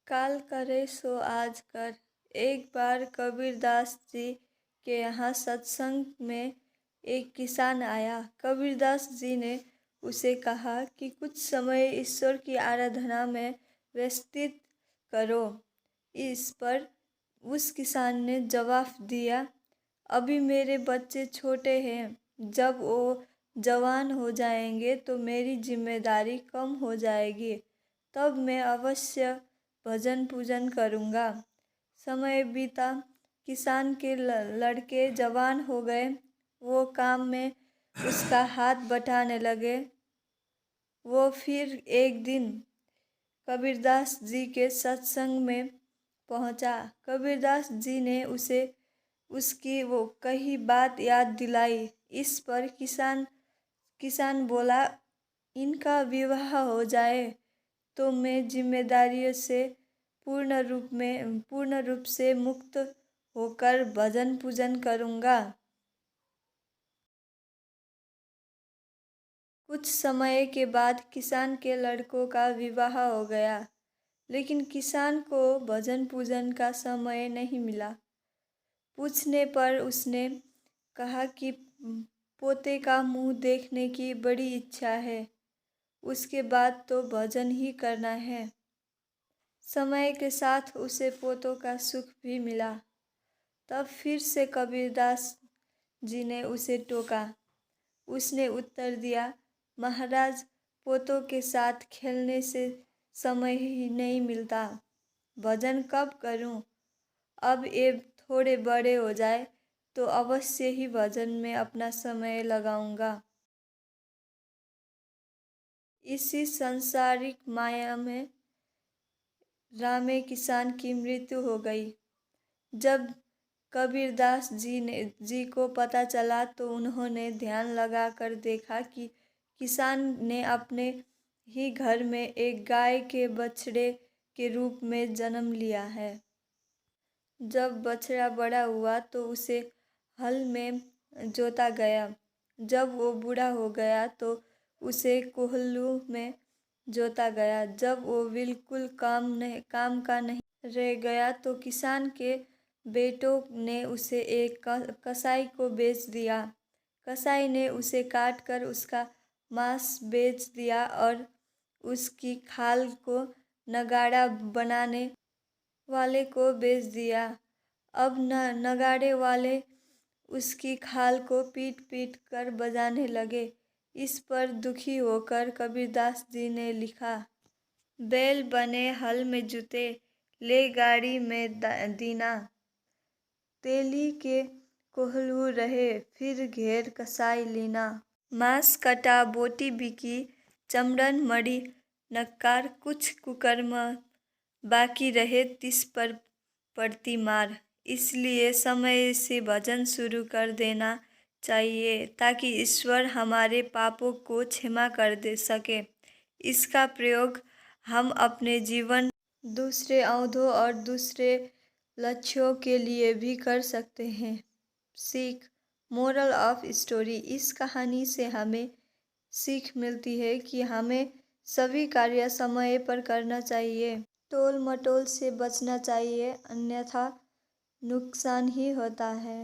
काल करे सो आज कर। एक बार कबीरदास जी के यहाँ सत्संग में एक किसान आया। कबीरदास जी ने उसे कहा कि कुछ समय ईश्वर की आराधना में व्यतीत करो। इस पर उस किसान ने जवाब दिया, अभी मेरे बच्चे छोटे हैं, जब वो जवान हो जाएंगे तो मेरी जिम्मेदारी कम हो जाएगी, तब मैं अवश्य भजन पूजन करूँगा। समय बीता, किसान के लड़के जवान हो गए, वो काम में उसका हाथ बटाने लगे। वो फिर एक दिन कबीरदास जी के सत्संग में पहुंचा। कबीरदास जी ने उसे उसकी वो कही बात याद दिलाई। इस पर किसान बोला, इनका विवाह हो जाए तो मैं जिम्मेदारियों से पूर्ण रूप से मुक्त होकर भजन पूजन करूँगा। कुछ समय के बाद किसान के लड़कों का विवाह हो गया, लेकिन किसान को भजन पूजन का समय नहीं मिला। पूछने पर उसने कहा कि पोते का मुंह देखने की बड़ी इच्छा है, उसके बाद तो भजन ही करना है। समय के साथ उसे पोतों का सुख भी मिला। तब फिर से कबीरदास जी ने उसे टोका। उसने उत्तर दिया, महाराज, पोतों के साथ खेलने से समय ही नहीं मिलता, भजन कब करूं? अब ये थोड़े बड़े हो जाए तो अवश्य ही भजन में अपना समय लगाऊंगा। इसी सांसारिक माया में रामे किसान की मृत्यु हो गई। जब कबीरदास जी को पता चला तो उन्होंने ध्यान लगाकर देखा कि किसान ने अपने ही घर में एक गाय के बछड़े के रूप में जन्म लिया है। जब बछड़ा बड़ा हुआ तो उसे हल में जोता गया। जब वो बूढ़ा हो गया तो उसे कोहलू में जोता गया। जब वो बिल्कुल काम का नहीं रह गया तो किसान के बेटों ने उसे एक कसाई को बेच दिया। कसाई ने उसे काट कर उसका मांस बेच दिया और उसकी खाल को नगाड़ा बनाने वाले को बेच दिया। अब नगाड़े वाले उसकी खाल को पीट पीट कर बजाने लगे। इस पर दुखी होकर कबीरदास जी ने लिखा, बैल बने हल में जुते, ले गाड़ी में दीना, तेली के कोहलू रहे, फिर घेर कसाई लीना। मांस कटा बोटी बिकी, चमड़न मड़ी नक्कार, कुछ कुकर्म बाकी रहे तिस पर पड़ती मार। इसलिए समय से भजन शुरू कर देना चाहिए ताकि ईश्वर हमारे पापों को क्षमा कर दे सके। इसका प्रयोग हम अपने जीवन दूसरे औंधों और दूसरे लक्ष्यों के लिए भी कर सकते हैं। सीख, मोरल ऑफ स्टोरी, इस कहानी से हमें सीख मिलती है कि हमें सभी कार्य समय पर करना चाहिए। टोल मटोल से बचना चाहिए, अन्यथा नुकसान ही होता है।